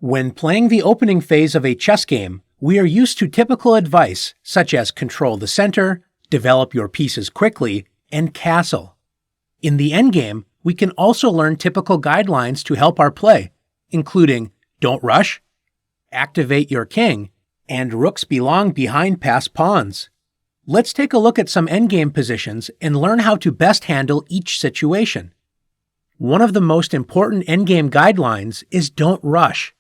When playing the opening phase of a chess game, we are used to typical advice such as control the center, develop your pieces quickly, and castle. In the endgame, we can also learn typical guidelines to help our play, including don't rush, activate your king, and rooks belong behind passed pawns. Let's take a look at some endgame positions and learn how to best handle each situation. One of the most important endgame guidelines is don't rush.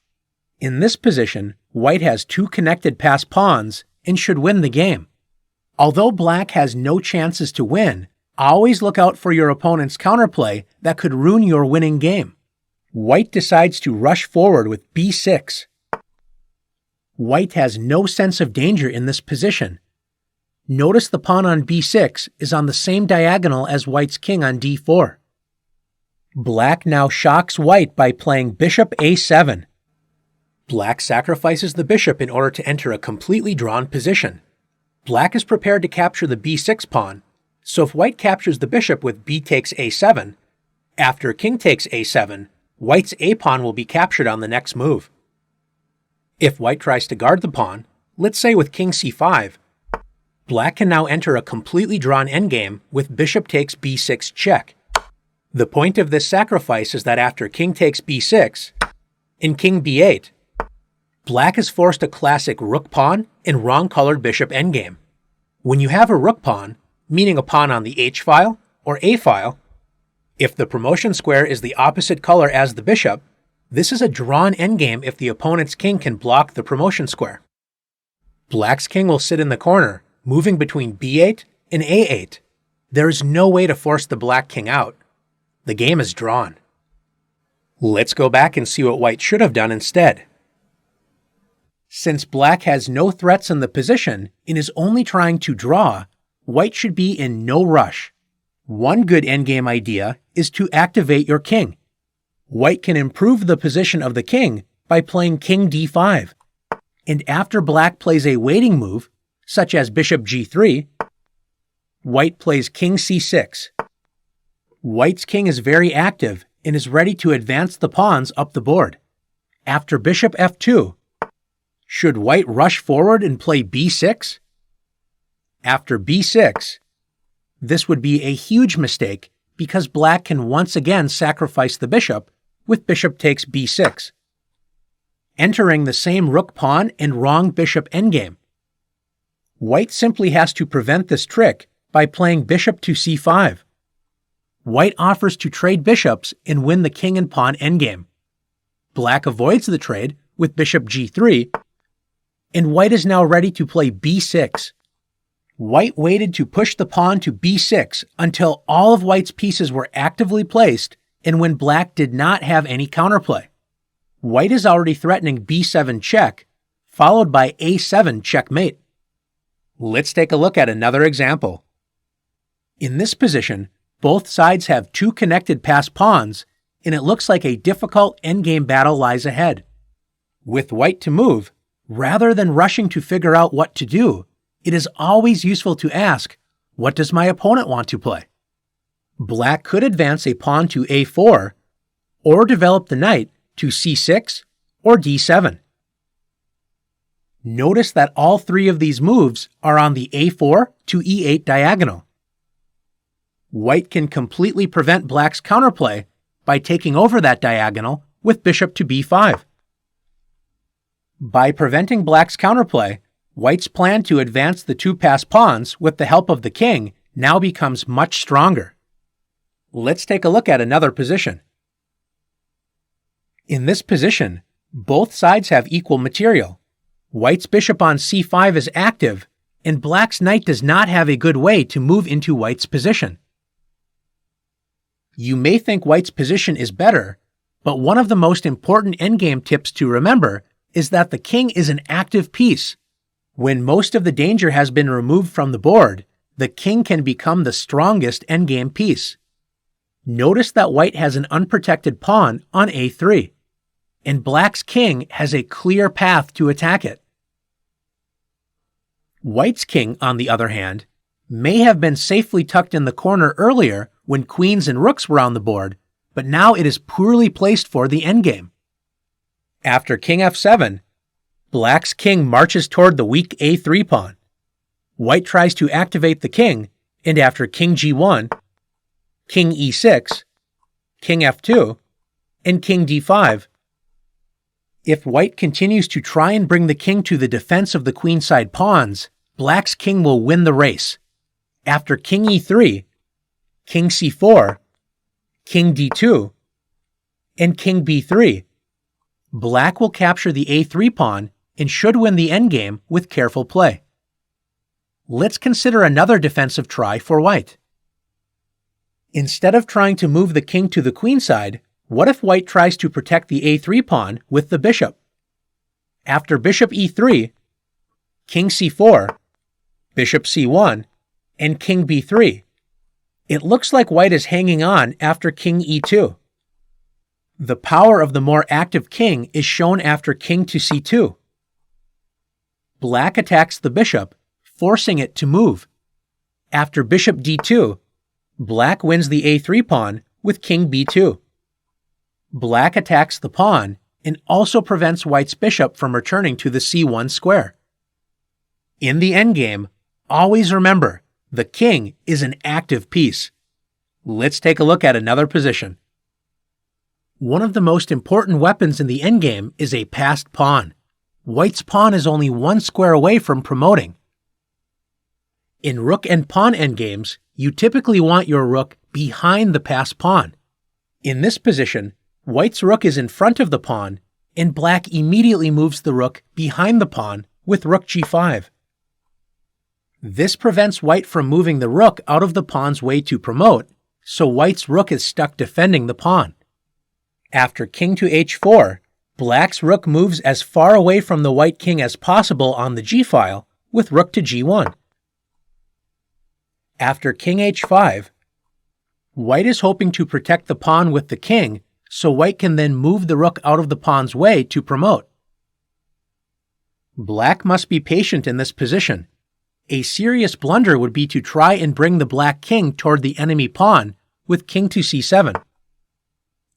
In this position, white has two connected passed pawns and should win the game. Although black has no chances to win, always look out for your opponent's counterplay that could ruin your winning game. White decides to rush forward with b6. White has no sense of danger in this position. Notice the pawn on b6 is on the same diagonal as white's king on d4. Black now shocks white by playing bishop a7. Black sacrifices the bishop in order to enter a completely drawn position. Black is prepared to capture the b6 pawn, so if white captures the bishop with b takes a7, after king takes a7, white's a pawn will be captured on the next move. If white tries to guard the pawn, let's say with king c5, black can now enter a completely drawn endgame with bishop takes b6 check. The point of this sacrifice is that after king takes b6, in king b8, black is forced a classic rook pawn and wrong-colored bishop endgame. When you have a rook pawn, meaning a pawn on the h-file or a-file, if the promotion square is the opposite color as the bishop, this is a drawn endgame if the opponent's king can block the promotion square. Black's king will sit in the corner, moving between b8 and a8. There is no way to force the black king out. The game is drawn. Let's go back and see what white should have done instead. Since black has no threats in the position and is only trying to draw, white should be in no rush. One good endgame idea is to activate your king. White can improve the position of the king by playing king d5. And after black plays a waiting move, such as bishop g3, white plays king c6. White's king is very active and is ready to advance the pawns up the board. After bishop f2, should white rush forward and play b6? After b6, this would be a huge mistake because black can once again sacrifice the bishop with bishop takes b6, entering the same rook pawn and wrong bishop endgame. White simply has to prevent this trick by playing bishop to c5. White offers to trade bishops and win the king and pawn endgame. Black avoids the trade with bishop g3, and white is now ready to play b6. White waited to push the pawn to b6 until all of white's pieces were actively placed and when black did not have any counterplay. White is already threatening b7 check, followed by a7 checkmate. Let's take a look at another example. In this position, both sides have two connected passed pawns, and it looks like a difficult endgame battle lies ahead. With white to move, rather than rushing to figure out what to do, it is always useful to ask, what does my opponent want to play? Black could advance a pawn to a4, or develop the knight to c6 or d7. Notice that all three of these moves are on the a4 to e8 diagonal. White can completely prevent black's counterplay by taking over that diagonal with bishop to b5. By preventing black's counterplay, white's plan to advance the two passed pawns with the help of the king now becomes much stronger. Let's take a look at another position. In this position, both sides have equal material. White's bishop on c5 is active, and black's knight does not have a good way to move into white's position. You may think white's position is better, but one of the most important endgame tips to remember is that the king is an active piece. When most of the danger has been removed from the board, the king can become the strongest endgame piece. Notice that white has an unprotected pawn on a3, and black's king has a clear path to attack it. White's king, on the other hand, may have been safely tucked in the corner earlier when queens and rooks were on the board, but now it is poorly placed for the endgame. After king f7, black's king marches toward the weak a3 pawn. White tries to activate the king, and after king g1, king e6, king f2, and king d5. If white continues to try and bring the king to the defense of the queenside pawns, black's king will win the race. After king e3, king c4, king d2, and king b3, black will capture the a3 pawn and should win the endgame with careful play. Let's consider another defensive try for white. Instead of trying to move the king to the queenside, what if white tries to protect the a3 pawn with the bishop? After bishop e3, king c4, bishop c1, and king b3, it looks like white is hanging on after king e2. The power of the more active king is shown after king to c2. Black attacks the bishop, forcing it to move. After bishop d2, black wins the a3 pawn with king b2. Black attacks the pawn and also prevents white's bishop from returning to the c1 square. In the endgame, always remember, the king is an active piece. Let's take a look at another position. One of the most important weapons in the endgame is a passed pawn. White's pawn is only one square away from promoting. In rook and pawn endgames, you typically want your rook behind the passed pawn. In this position, white's rook is in front of the pawn, and black immediately moves the rook behind the pawn with rook g5. This prevents white from moving the rook out of the pawn's way to promote, so white's rook is stuck defending the pawn. After king to h4, black's rook moves as far away from the white king as possible on the g-file with rook to g1. After king h5, white is hoping to protect the pawn with the king, so white can then move the rook out of the pawn's way to promote. Black must be patient in this position. A serious blunder would be to try and bring the black king toward the enemy pawn with king to c7.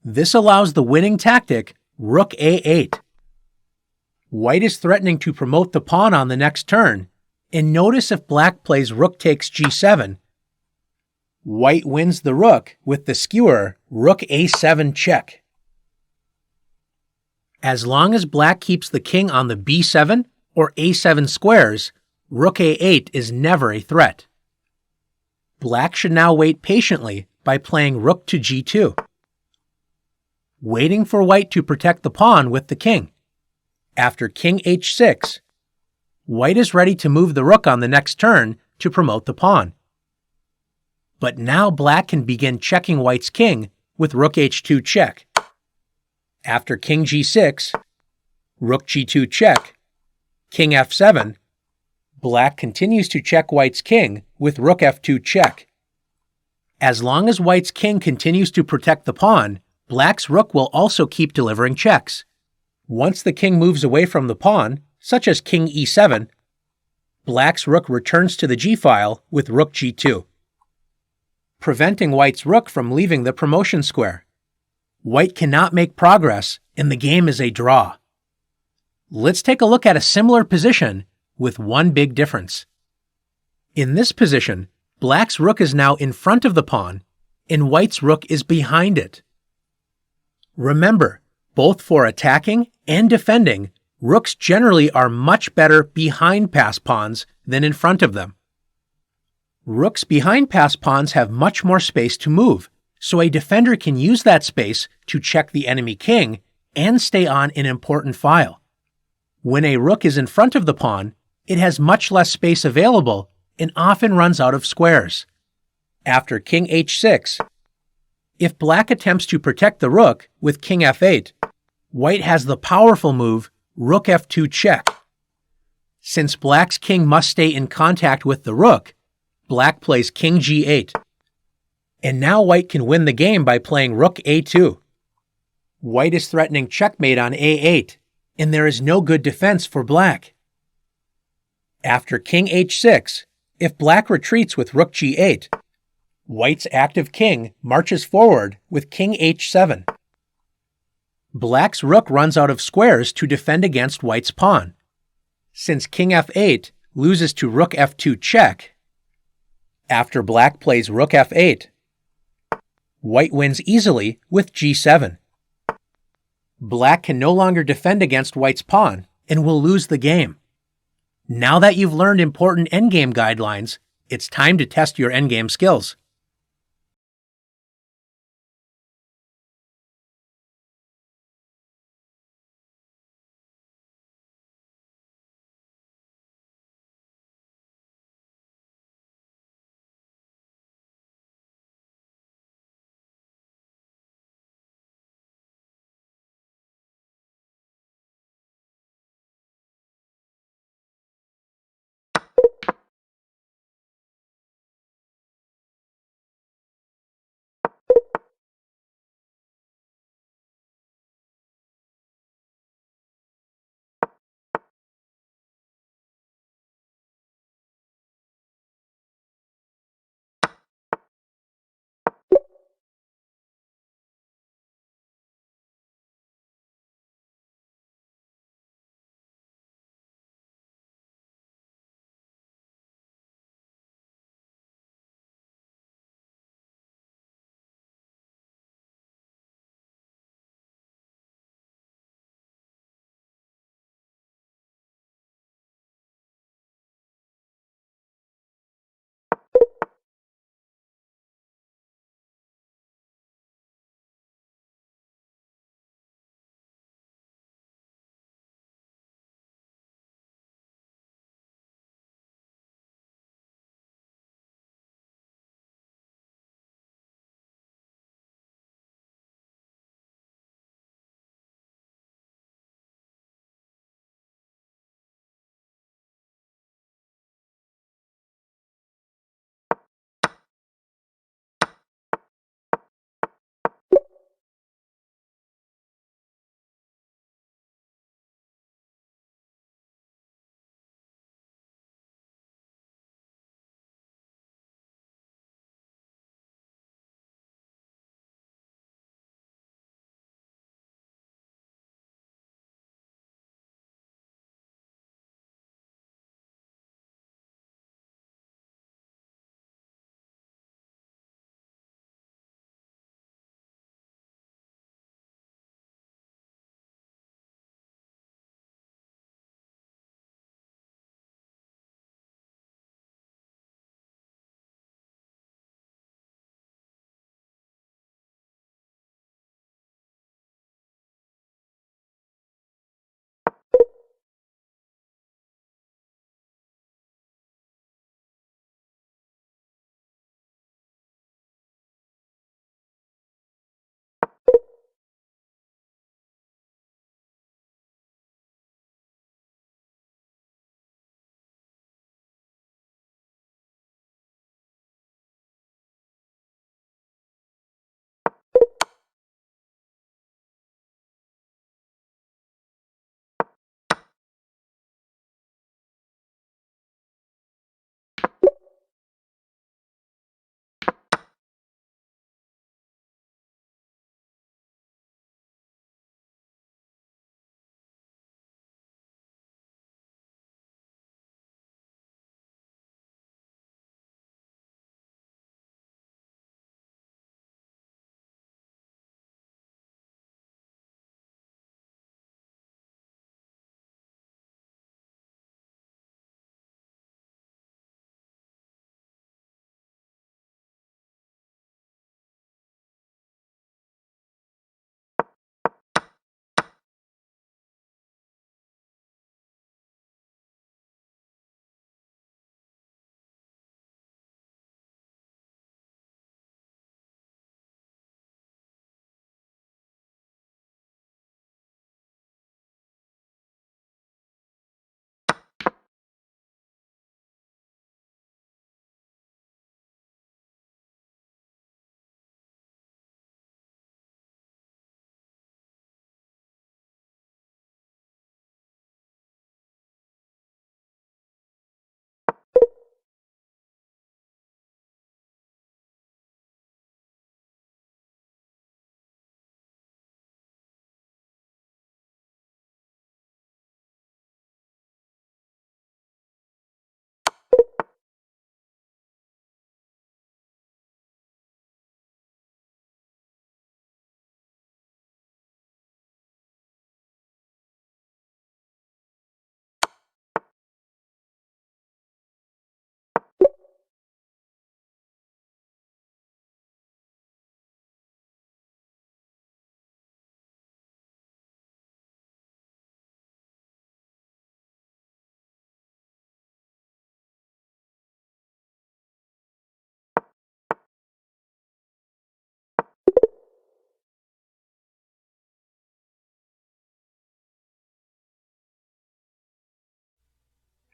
This allows the winning tactic, rook a8. White is threatening to promote the pawn on the next turn, and notice if black plays rook takes g7, white wins the rook with the skewer rook a7 check. As long as black keeps the king on the b7 or a7 squares, rook a8 is never a threat. Black should now wait patiently by playing rook to g2, waiting for white to protect the pawn with the king. After king h6, white is ready to move the rook on the next turn to promote the pawn. But now black can begin checking white's king with rook h2 check. After king g6, rook g2 check, king f7, black continues to check white's king with rook f2 check. As long as white's king continues to protect the pawn, black's rook will also keep delivering checks. Once the king moves away from the pawn, such as king e7, black's rook returns to the g-file with rook g2, preventing white's rook from leaving the promotion square. White cannot make progress, and the game is a draw. Let's take a look at a similar position with one big difference. In this position, black's rook is now in front of the pawn, and white's rook is behind it. Remember, both for attacking and defending, rooks generally are much better behind passed pawns than in front of them. Rooks behind passed pawns have much more space to move, so a defender can use that space to check the enemy king and stay on an important file. When a rook is in front of the pawn, it has much less space available and often runs out of squares. After king h6, if black attempts to protect the rook with king f8, white has the powerful move rook f2 check. Since black's king must stay in contact with the rook, black plays king g8. And now white can win the game by playing rook a2. White is threatening checkmate on a8, and there is no good defense for black. After king h6, if black retreats with rook g8, white's active king marches forward with king h7. Black's rook runs out of squares to defend against white's pawn. Since king f8 loses to rook f2 check, after black plays rook f8, white wins easily with g7. Black can no longer defend against white's pawn and will lose the game. Now that you've learned important endgame guidelines, it's time to test your endgame skills.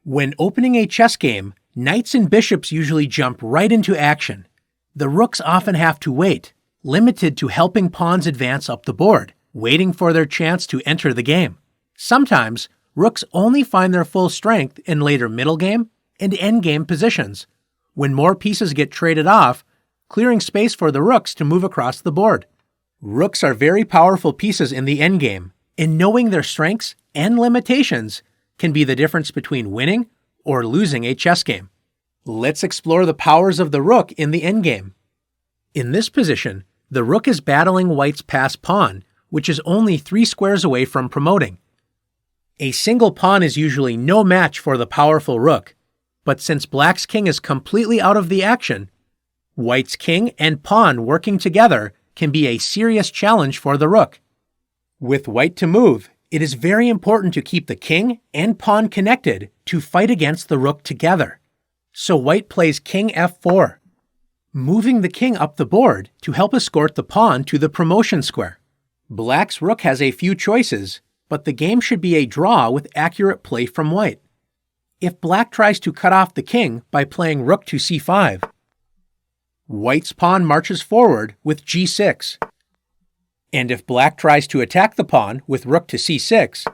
When opening a chess game, knights and bishops usually jump right into action. The rooks often have to wait, limited to helping pawns advance up the board, waiting for their chance to enter the game. Sometimes, rooks only find their full strength in later middle game and endgame positions, when more pieces get traded off, clearing space for the rooks to move across the board. Rooks are very powerful pieces in the endgame, and knowing their strengths and limitations can be the difference between winning or losing a chess game. Let's explore the powers of the rook in the endgame. In this position, the rook is battling white's passed pawn, which is only 3 squares away from promoting. A single pawn is usually no match for the powerful rook, but since black's king is completely out of the action, white's king and pawn working together can be a serious challenge for the rook. With white to move, it is very important to keep the king and pawn connected to fight against the rook together. So white plays king f4, moving the king up the board to help escort the pawn to the promotion square. Black's rook has a few choices, but the game should be a draw with accurate play from white. If black tries to cut off the king by playing rook to c5, white's pawn marches forward with g6. And if black tries to attack the pawn with rook to c6,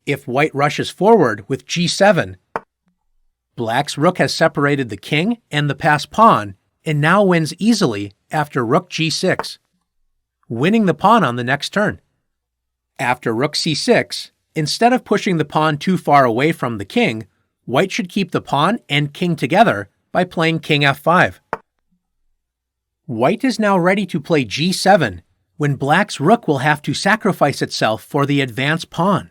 if white rushes forward with g7, black's rook has separated the king and the passed pawn and now wins easily after rook g6, winning the pawn on the next turn. After rook c6, instead of pushing the pawn too far away from the king, white should keep the pawn and king together by playing king f5. White is now ready to play g7, when black's rook will have to sacrifice itself for the advanced pawn.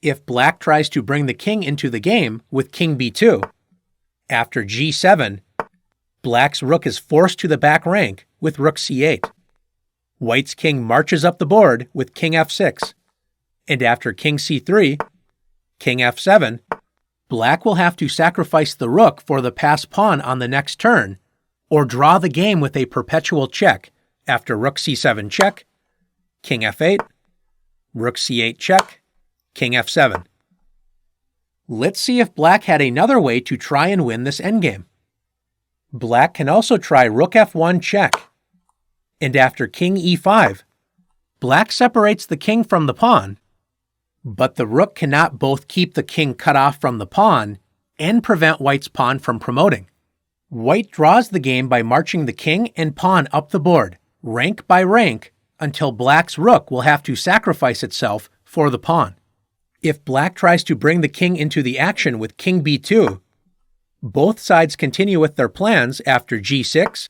If black tries to bring the king into the game with king b2, after g7, black's rook is forced to the back rank with rook c8. White's king marches up the board with king f6, and after king c3, king f7, black will have to sacrifice the rook for the passed pawn on the next turn, or draw the game with a perpetual check after rook c7 check, king f8, rook c8 check, king f7. Let's see if black had another way to try and win this endgame. Black can also try rook f1 check, and after king e5, black separates the king from the pawn, but the rook cannot both keep the king cut off from the pawn and prevent white's pawn from promoting. White draws the game by marching the king and pawn up the board, rank by rank, until black's rook will have to sacrifice itself for the pawn. If black tries to bring the king into the action with king b2, both sides continue with their plans after g6,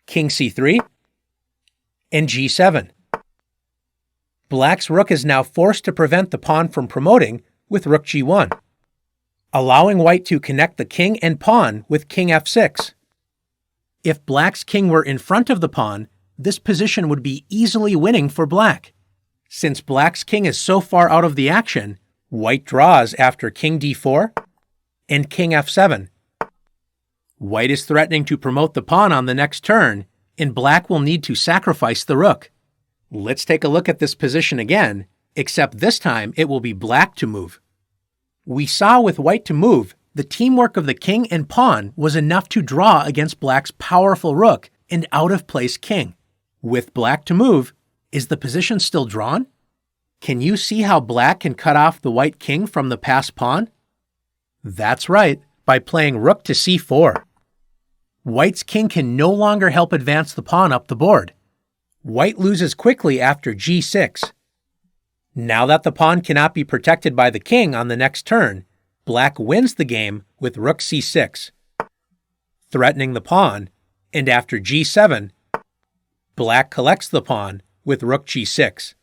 king c3, and g7. Black's rook is now forced to prevent the pawn from promoting with rook g1, allowing white to connect the king and pawn with king f6. If black's king were in front of the pawn, this position would be easily winning for black. Since black's king is so far out of the action, white draws after king d4 and king f7. White is threatening to promote the pawn on the next turn, and black will need to sacrifice the rook. Let's take a look at this position again, except this time it will be black to move. We saw with white to move, the teamwork of the king and pawn was enough to draw against black's powerful rook and out-of-place king. With black to move, is the position still drawn? Can you see how black can cut off the white king from the passed pawn? That's right, by playing rook to c4. White's king can no longer help advance the pawn up the board. White loses quickly after g6. Now that the pawn cannot be protected by the king on the next turn, black wins the game with rook c6, threatening the pawn, and after g7, black collects the pawn with rook g6.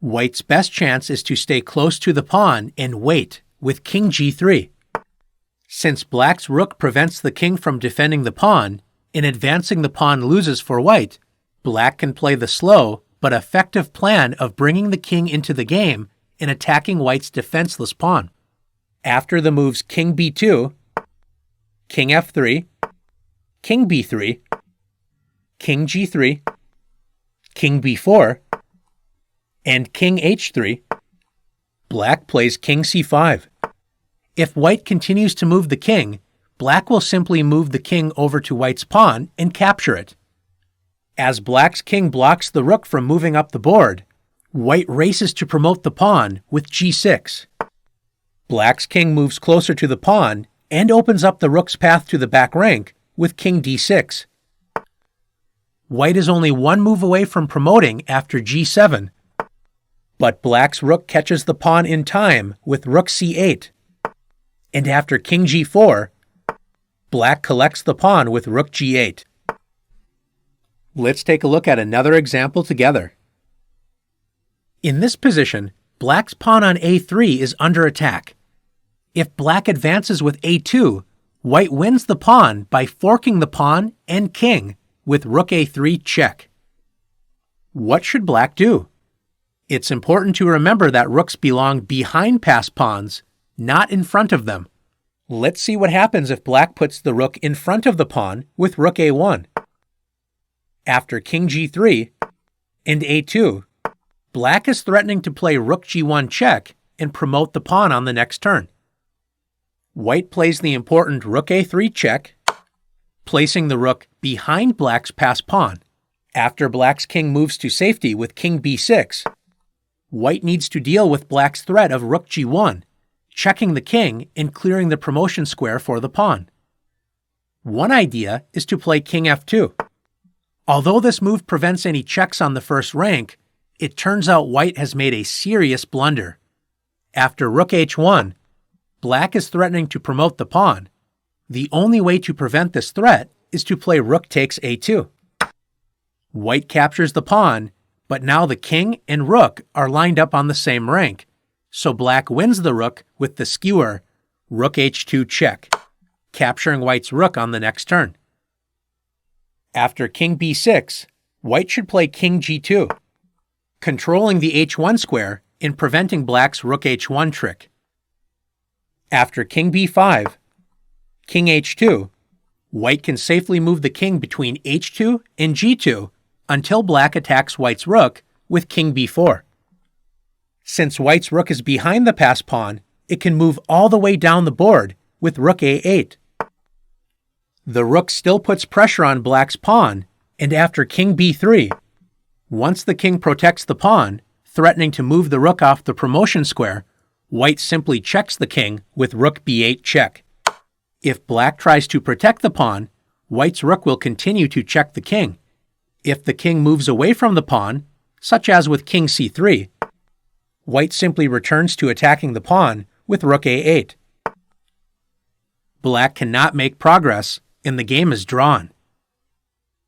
White's best chance is to stay close to the pawn and wait with king g3. Since black's rook prevents the king from defending the pawn, and advancing the pawn loses for white, black can play the slow but effective plan of bringing the king into the game and attacking white's defenseless pawn. After the moves king b2, king f3, king b3, king g3, king b4, and king h3, Black plays king c5. If white continues to move the king, black will simply move the king over to white's pawn and capture it. As black's king blocks the rook from moving up the board, white races to promote the pawn with g6. Black's king moves closer to the pawn and opens up the rook's path to the back rank with king d6. White is only one move away from promoting after g7, but black's rook catches the pawn in time with rook c8. And after king g4, black collects the pawn with rook g8. Let's take a look at another example together. In this position, black's pawn on a3 is under attack. If black advances with a2, white wins the pawn by forking the pawn and king with rook a3 check. What should black do? It's important to remember that rooks belong behind passed pawns, not in front of them. Let's see what happens if black puts the rook in front of the pawn with rook a1. After king g3 and a2, black is threatening to play rook g1 check and promote the pawn on the next turn. White plays the important rook a3 check, placing the rook behind black's passed pawn. After black's king moves to safety with king b6, white needs to deal with black's threat of rook g1, checking the king and clearing the promotion square for the pawn. One idea is to play king f2. Although this move prevents any checks on the first rank, it turns out white has made a serious blunder. After rook h1, black is threatening to promote the pawn. The only way to prevent this threat is to play rook takes a2. White captures the pawn, but now the king and rook are lined up on the same rank, so black wins the rook with the skewer rook h2 check, capturing white's rook on the next turn. After king b6, white should play king g2, controlling the h1 square and preventing black's rook h1 trick. After king b5, king h2, white can safely move the king between h2 and g2 until black attacks white's rook with king b4. Since white's rook is behind the passed pawn, it can move all the way down the board with rook a8. The rook still puts pressure on black's pawn, and after king b3, once the king protects the pawn, threatening to move the rook off the promotion square, white simply checks the king with rook b8 check. If black tries to protect the pawn, white's rook will continue to check the king. If the king moves away from the pawn, such as with king c3, white simply returns to attacking the pawn with rook a8. Black cannot make progress, and the game is drawn.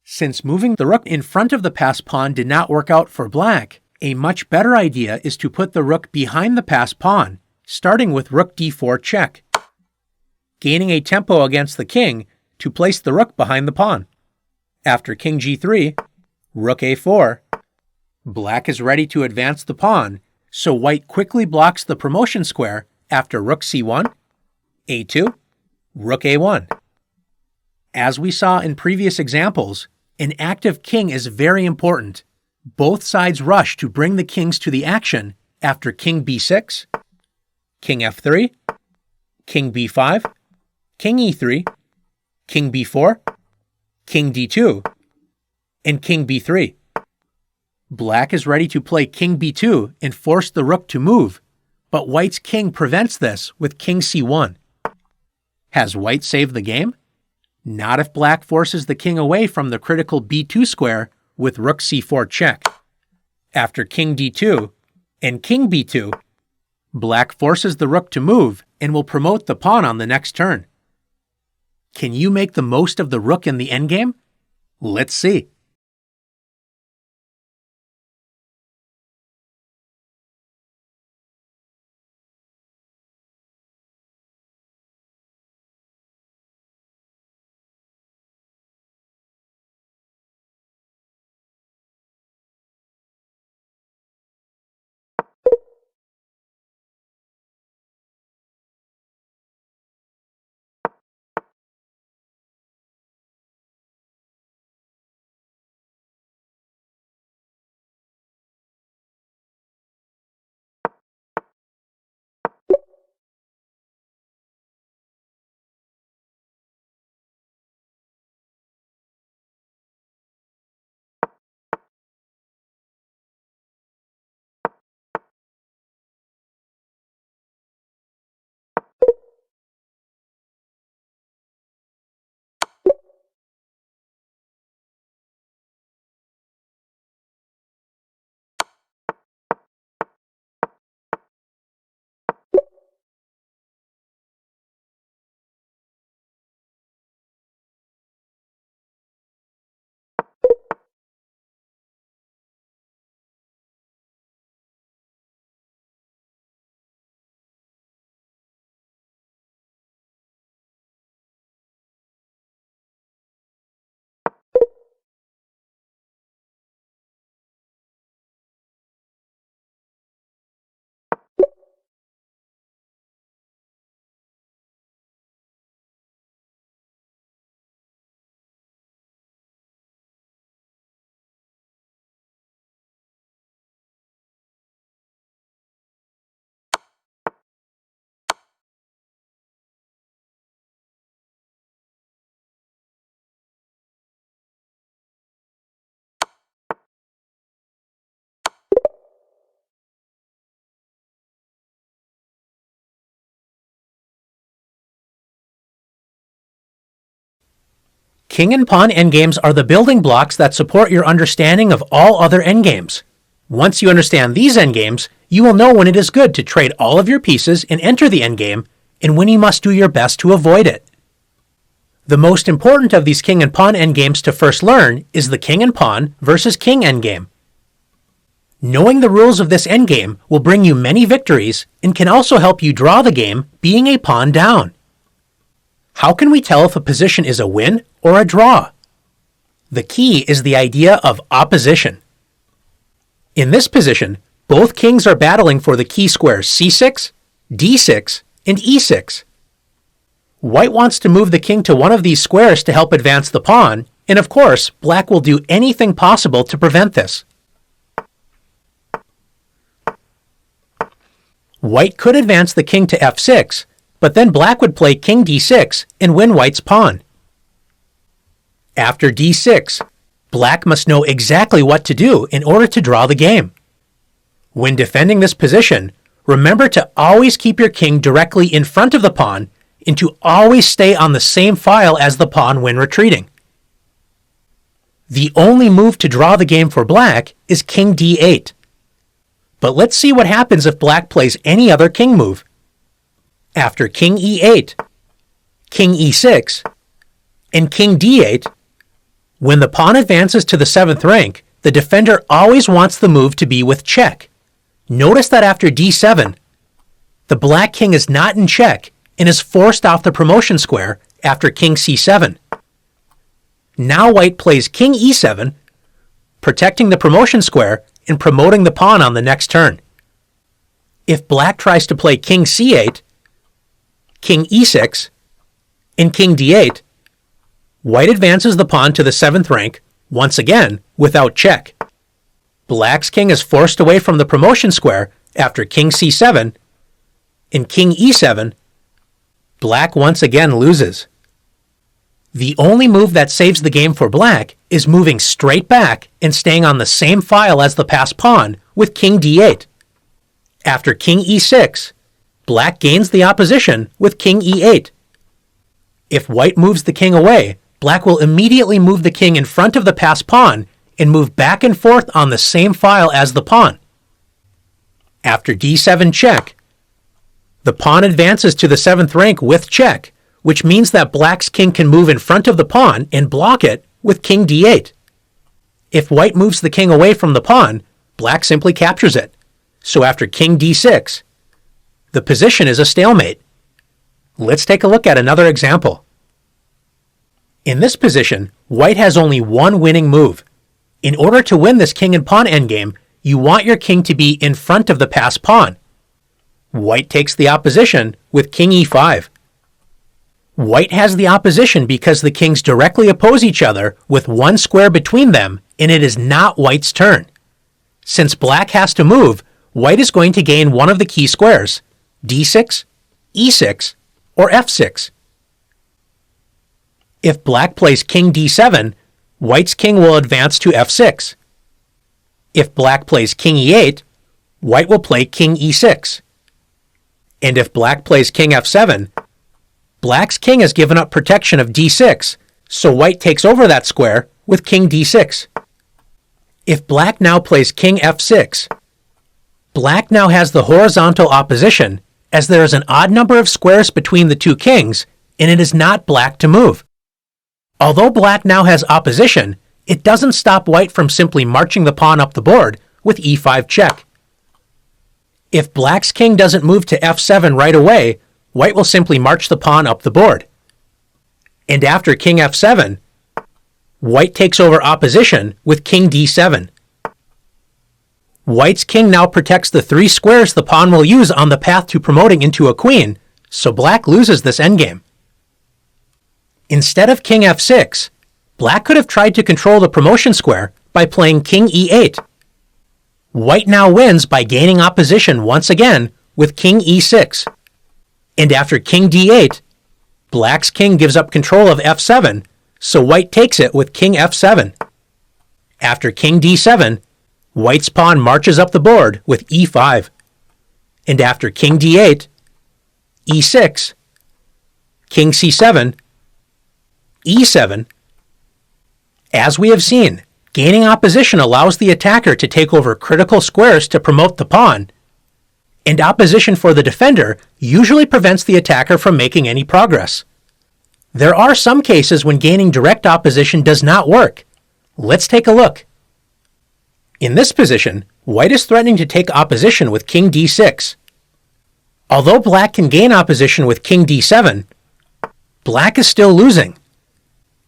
Since moving the rook in front of the passed pawn did not work out for black, a much better idea is to put the rook behind the passed pawn, starting with rook d4 check, gaining a tempo against the king to place the rook behind the pawn. After king g3, rook a4, black is ready to advance the pawn, so white quickly blocks the promotion square after rook c1, a2, rook a1. As we saw in previous examples, an active king is very important. Both sides rush to bring the kings to the action after king b6, king f3, king b5, king e3, king b4, king d2, and king b3. Black is ready to play king b2 and force the rook to move, but white's king prevents this with king c1. Has white saved the game? Not if black forces the king away from the critical b2 square with rook c4 check. After king d2 and king b2, black forces the rook to move and will promote the pawn on the next turn. Can you make the most of the rook in the endgame? Let's see. King and pawn endgames are the building blocks that support your understanding of all other endgames. Once you understand these endgames, you will know when it is good to trade all of your pieces and enter the endgame, and when you must do your best to avoid it. The most important of these king and pawn endgames to first learn is the king and pawn versus king endgame. Knowing the rules of this endgame will bring you many victories and can also help you draw the game being a pawn down. How can we tell if a position is a win or a draw? The key is the idea of opposition. In this position, both kings are battling for the key squares c6, d6, and e6. White wants to move the king to one of these squares to help advance the pawn, and of course, black will do anything possible to prevent this. White could advance the king to f6, but then black would play king d6 and win white's pawn. After d6, black must know exactly what to do in order to draw the game. When defending this position, remember to always keep your king directly in front of the pawn and to always stay on the same file as the pawn when retreating. The only move to draw the game for black is king d8. But let's see what happens if black plays any other king move. After king e8, king e6, and king d8, when the pawn advances to the 7th rank, the defender always wants the move to be with check. Notice that after d7, the black king is not in check and is forced off the promotion square after king c7. Now white plays king e7, protecting the promotion square and promoting the pawn on the next turn. If black tries to play king c8, king e6, and king d8, white advances the pawn to the 7th rank, once again, without check. Black's king is forced away from the promotion square after king c7, and king e7, black once again loses. The only move that saves the game for black is moving straight back and staying on the same file as the passed pawn with king d8. After king e6, black gains the opposition with king e8. If white moves the king away, black will immediately move the king in front of the passed pawn and move back and forth on the same file as the pawn. After d7 check, the pawn advances to the 7th rank with check, which means that black's king can move in front of the pawn and block it with king d8. If white moves the king away from the pawn, black simply captures it. So after king d6, the position is a stalemate. Let's take a look at another example. In this position, white has only one winning move. In order to win this king and pawn endgame, you want your king to be in front of the passed pawn. White takes the opposition with king e5. White has the opposition because the kings directly oppose each other with one square between them, and it is not white's turn. Since black has to move, white is going to gain one of the key squares, d6, e6, or f6. If black plays king d7, white's king will advance to f6. If black plays king e8, white will play king e6. And if black plays king f7, black's king has given up protection of d6, so white takes over that square with king d6. If black now plays king f6, black now has the horizontal opposition, as there is an odd number of squares between the two kings, and it is not black to move. Although black now has opposition, it doesn't stop white from simply marching the pawn up the board with e5 check. If black's king doesn't move to f7 right away, white will simply march the pawn up the board. And after king f7, white takes over opposition with king d7. White's king now protects the 3 squares the pawn will use on the path to promoting into a queen, so black loses this endgame. Instead of king f6, black could have tried to control the promotion square by playing king e8. White now wins by gaining opposition once again with king e6. And after king d8, black's king gives up control of f7, so white takes it with king f7. After king d7, white's pawn marches up the board with e5. And after king d8, e6, king c7, e7, As we have seen, gaining opposition allows the attacker to take over critical squares to promote the pawn, and opposition for the defender usually prevents the attacker from making any progress. There are some cases when gaining direct opposition does not work. Let's take a look. In this position, white is threatening to take opposition with king d6. Although black can gain opposition with king d7, black is still losing.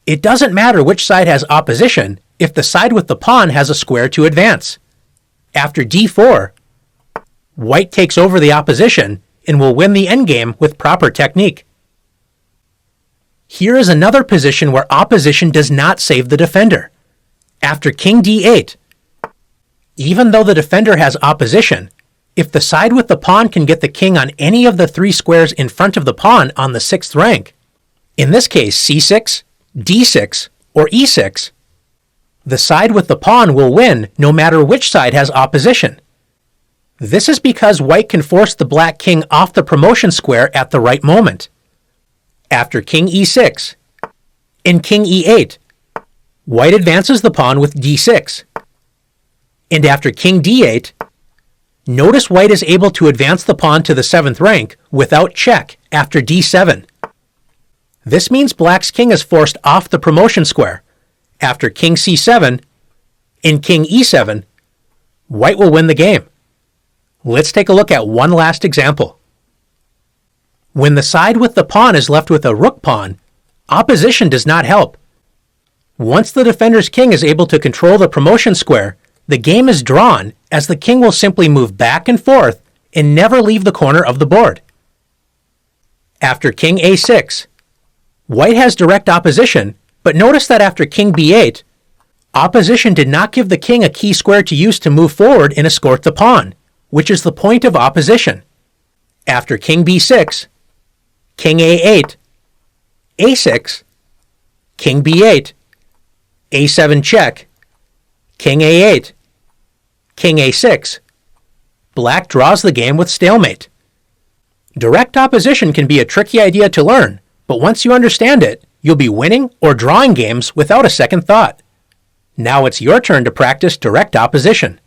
It doesn't matter which side has opposition if the side with the pawn has a square to advance. After d4, white takes over the opposition and will win the endgame with proper technique. Here is another position where opposition does not save the defender. After king d8, even though the defender has opposition, if the side with the pawn can get the king on any of the 3 squares in front of the pawn on the 6th rank, in this case c6, d6, or e6, the side with the pawn will win no matter which side has opposition. This is because white can force the black king off the promotion square at the right moment. After king e6 and king e8, white advances the pawn with d6. And after king d8, notice white is able to advance the pawn to the 7th rank without check after d7. This means black's king is forced off the promotion square. After king c7 and king e7, white will win the game. Let's take a look at one last example. When the side with the pawn is left with a rook pawn, opposition does not help. Once the defender's king is able to control the promotion square, the game is drawn as the king will simply move back and forth and never leave the corner of the board. After king a6, white has direct opposition, but notice that after king b8, opposition did not give the king a key square to use to move forward and escort the pawn, which is the point of opposition. After king b6, king a8, a6, king b8, a7 check, king a8, king a6, black draws the game with stalemate. Direct opposition can be a tricky idea to learn, but once you understand it, you'll be winning or drawing games without a second thought. Now it's your turn to practice direct opposition.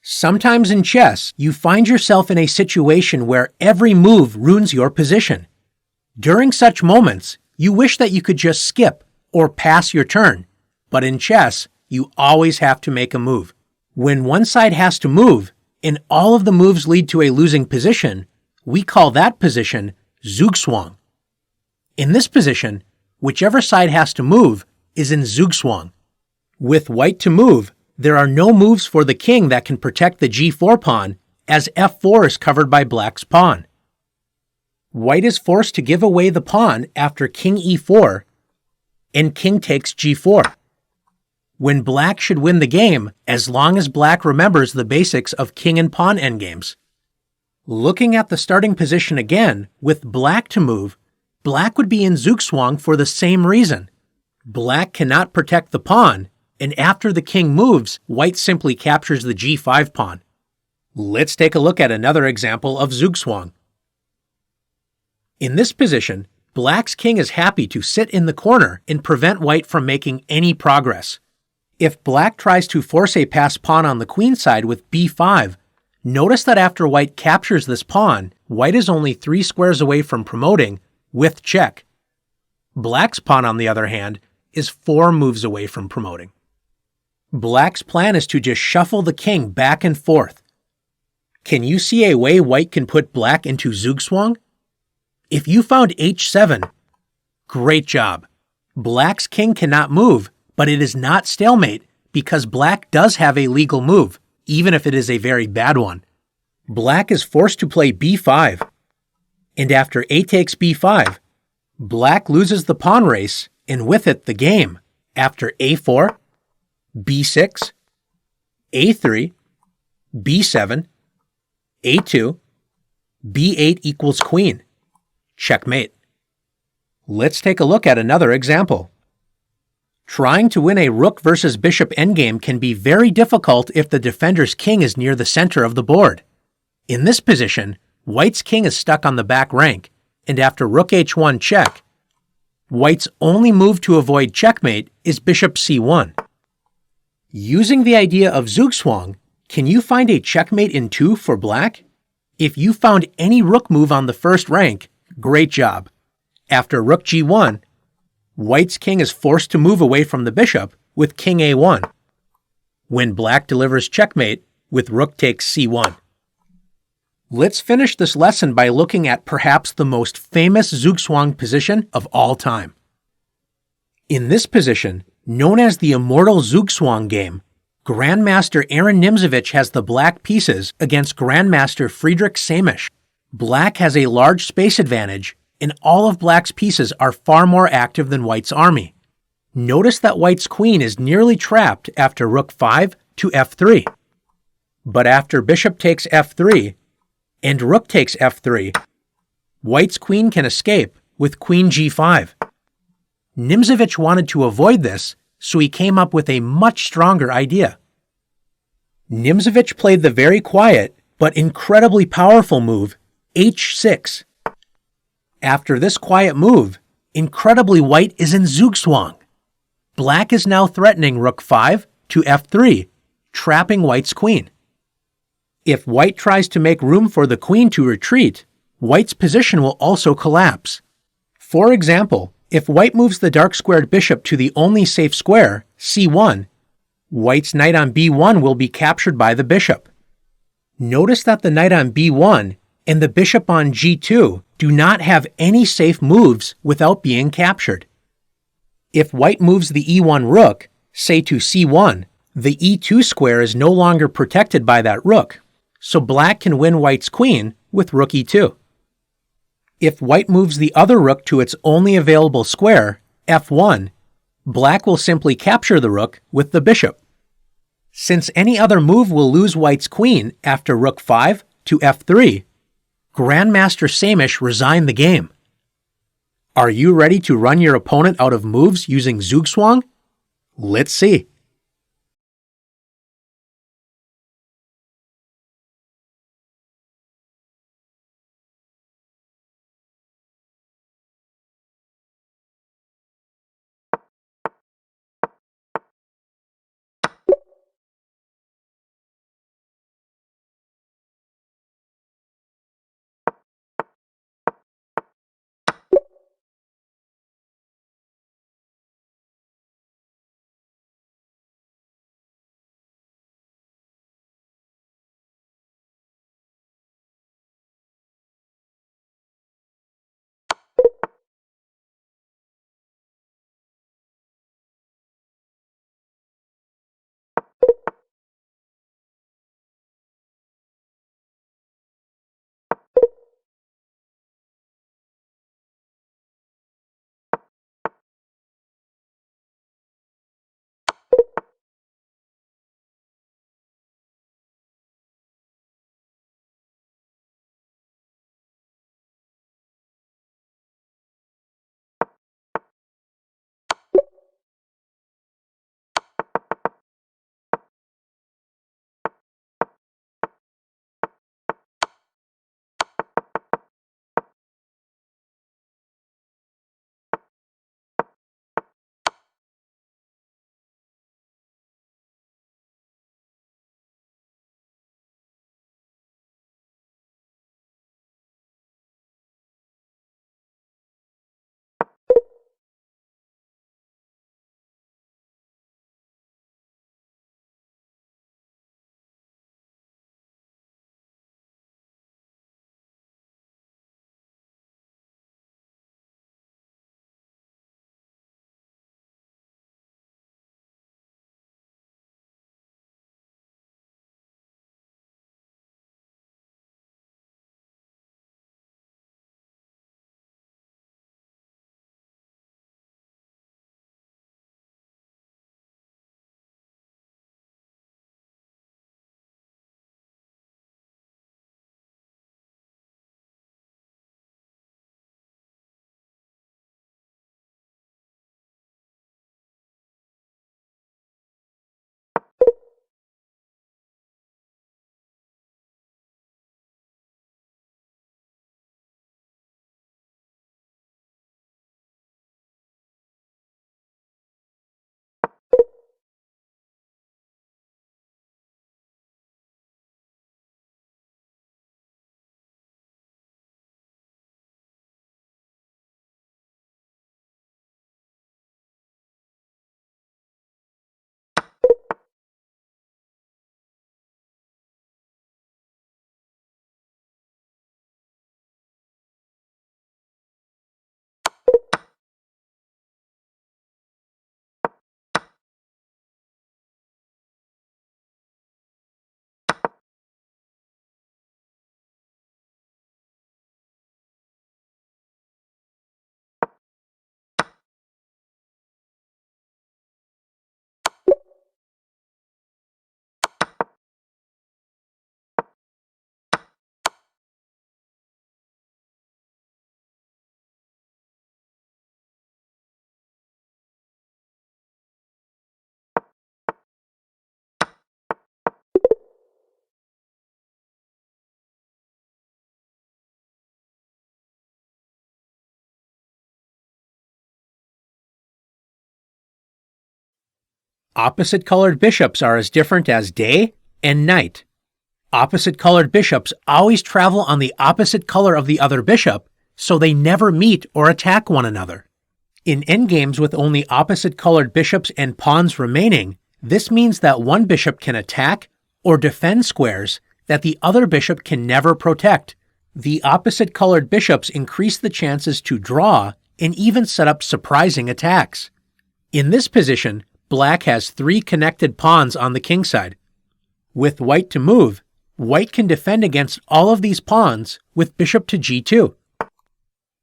Sometimes in chess, you find yourself in a situation where every move ruins your position. During such moments, you wish that you could just skip or pass your turn, but in chess, you always have to make a move. When one side has to move, and all of the moves lead to a losing position, we call that position Zugzwang. In this position, whichever side has to move is in Zugzwang. With white to move, there are no moves for the king that can protect the g4 pawn, as f4 is covered by black's pawn. White is forced to give away the pawn after king e4, and king takes g4. When black should win the game as long as black remembers the basics of king and pawn endgames. Looking at the starting position again, with black to move, Black would be in zugzwang for the same reason. Black cannot protect the pawn, and after the king moves, white simply captures the g5 pawn. Let's take a look at another example of zugzwang. In this position, Black's king is happy to sit in the corner and prevent white from making any progress. If Black tries to force a passed pawn on the queen side with b5, notice that after white captures this pawn, white is only 3 squares away from promoting with check. Black's pawn, on the other hand, is 4 moves away from promoting. Black's plan is to just shuffle the king back and forth. Can you see a way white can put Black into zugzwang? If you found h7, great job. Black's king cannot move, but it is not stalemate because Black does have a legal move, even if it is a very bad one. Black is forced to play b5, and after a takes b5, Black loses the pawn race, and with it the game, after a4, b6, a3, b7, a2, b8 equals queen. Checkmate. Let's take a look at another example. Trying to win a rook versus bishop endgame can be very difficult if the defender's king is near the center of the board. In this position, white's king is stuck on the back rank, and after rook h1 check, white's only move to avoid checkmate is bishop c1. Using the idea of zugzwang, can you find a checkmate in 2 for Black? If you found any rook move on the first rank, great job. After rook g1, white's king is forced to move away from the bishop with king a1, when Black delivers checkmate with rook takes c1. Let's finish this lesson by looking at perhaps the most famous zugzwang position of all time. In this position, known as the immortal zugzwang game, Grandmaster Aaron Nimzowitsch has the black pieces against Grandmaster Friedrich Samisch. Black has a large space advantage, and all of Black's pieces are far more active than White's army. Notice that White's queen is nearly trapped after rook 5 to f3. But after bishop takes f3 and rook takes f3, White's queen can escape with queen g5. Nimzowitsch wanted to avoid this, so he came up with a much stronger idea. Nimzowitsch played the very quiet but incredibly powerful move h6. After this quiet move, incredibly White is in zugzwang. Black is now threatening rook 5 to f3, trapping White's queen. If White tries to make room for the queen to retreat, White's position will also collapse. For example, if White moves the dark-squared bishop to the only safe square, c1, White's knight on b1 will be captured by the bishop. Notice that the knight on b1 and the bishop on g2 do not have any safe moves without being captured. If White moves the e1 rook, say to c1, the e2 square is no longer protected by that rook, so Black can win White's queen with rook e2. If White moves the other rook to its only available square, f1, Black will simply capture the rook with the bishop. Since any other move will lose White's queen after rook 5 to f3, Grandmaster Samisch resigned the game. Are you ready to run your opponent out of moves using zugzwang? Let's see. Opposite colored bishops are as different as day and night. Opposite colored bishops always travel on the opposite color of the other bishop, so they never meet or attack one another. In endgames with only opposite colored bishops and pawns remaining, this means that one bishop can attack or defend squares that the other bishop can never protect. The opposite colored bishops increase the chances to draw and even set up surprising attacks. In this position, black has 3 connected pawns on the king side. With white to move, white can defend against all of these pawns with bishop to g2.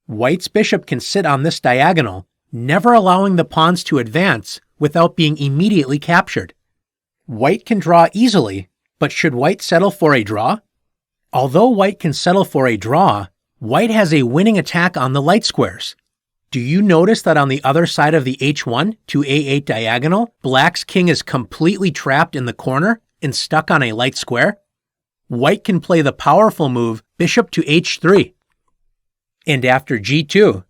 White's bishop can sit on this diagonal, never allowing the pawns to advance without being immediately captured. White can draw easily, but should white settle for a draw? Although white can settle for a draw, white has a winning attack on the light squares. Do you notice that on the other side of the h1 to a8 diagonal, black's king is completely trapped in the corner and stuck on a light square? White can play the powerful move bishop to h3. And after g2,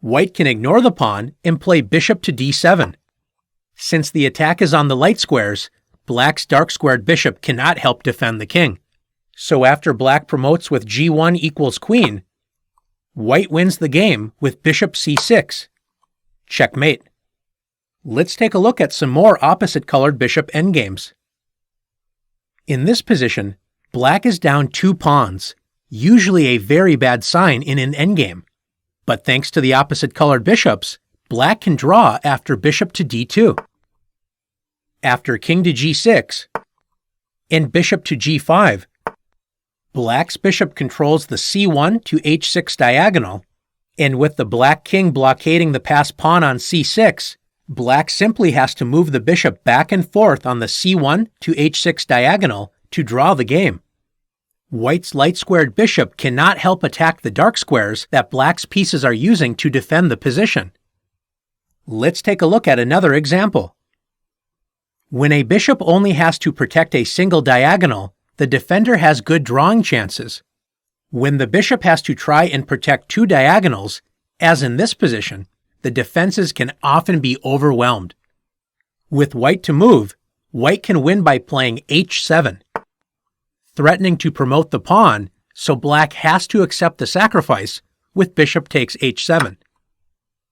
white can ignore the pawn and play bishop to d7. Since the attack is on the light squares, black's dark squared bishop cannot help defend the king. So after black promotes with g1 equals queen, white wins the game with bishop c6. Checkmate. Let's take a look at some more opposite colored bishop endgames. In this position, black is down 2 pawns, usually a very bad sign in an endgame. But thanks to the opposite colored bishops, black can draw after bishop to d2. After king to g6 and bishop to g5, black's bishop controls the c1 to h6 diagonal, and with the black king blockading the passed pawn on c6, black simply has to move the bishop back and forth on the c1 to h6 diagonal to draw the game. White's light-squared bishop cannot help attack the dark squares that black's pieces are using to defend the position. Let's take a look at another example. When a bishop only has to protect a single diagonal, the defender has good drawing chances. When the bishop has to try and protect 2 diagonals, as in this position, the defenses can often be overwhelmed. With white to move, white can win by playing h7, threatening to promote the pawn, so black has to accept the sacrifice with bishop takes h7.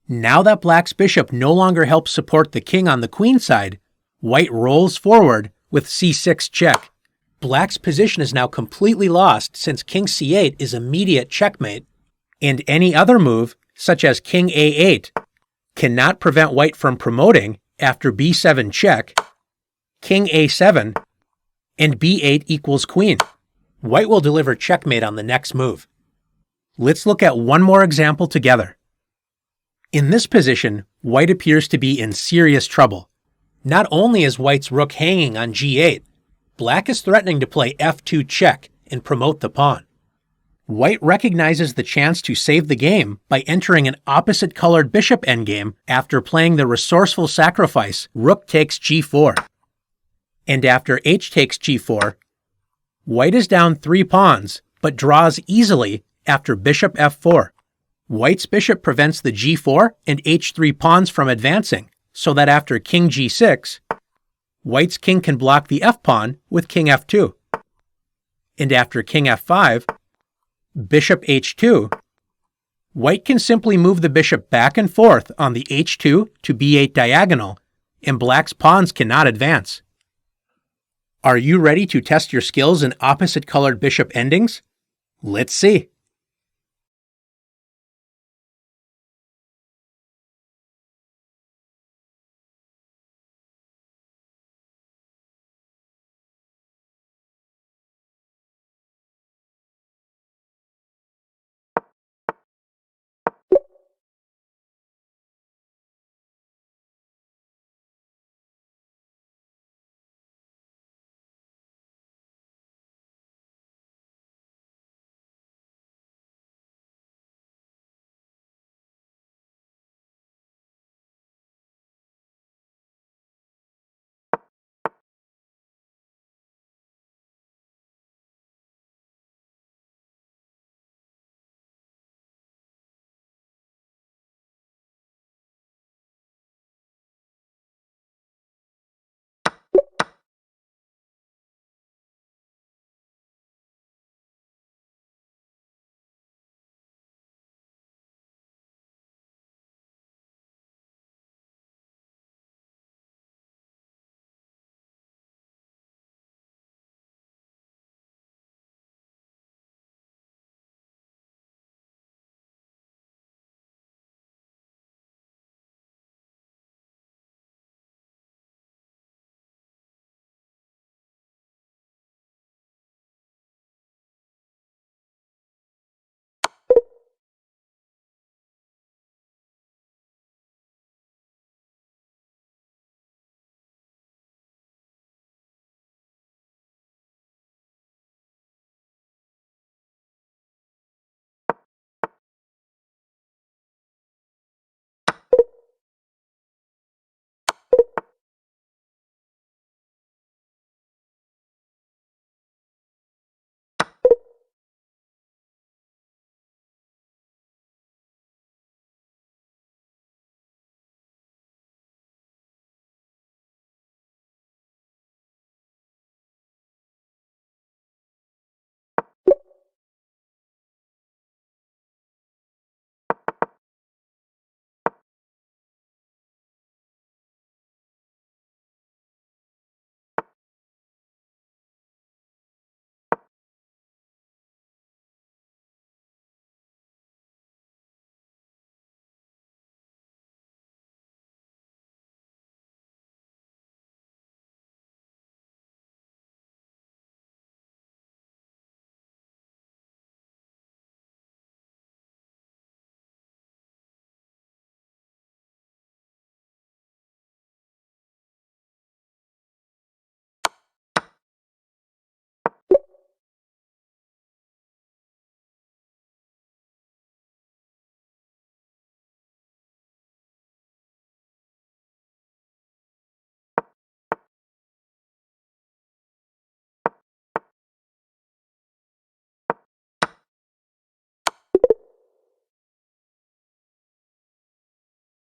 Now that black's bishop no longer helps support the king on the queen side, white rolls forward with c6 check. Black's position is now completely lost since king c8 is immediate checkmate, and any other move, such as king a8, cannot prevent white from promoting after b7 check, king a7, and b8 equals queen. White will deliver checkmate on the next move. Let's look at one more example together. In this position, white appears to be in serious trouble. Not only is white's rook hanging on g8, black is threatening to play f2 check and promote the pawn. White recognizes the chance to save the game by entering an opposite colored bishop endgame after playing the resourceful sacrifice rook takes g4. And after h takes g4, white is down 3 pawns but draws easily after bishop f4. White's bishop prevents the g4 and h3 pawns from advancing, so that after king g6, white's king can block the f-pawn with king f2. And after king f5, bishop h2, white can simply move the bishop back and forth on the h2 to b8 diagonal, and black's pawns cannot advance. Are you ready to test your skills in opposite colored bishop endings? Let's see.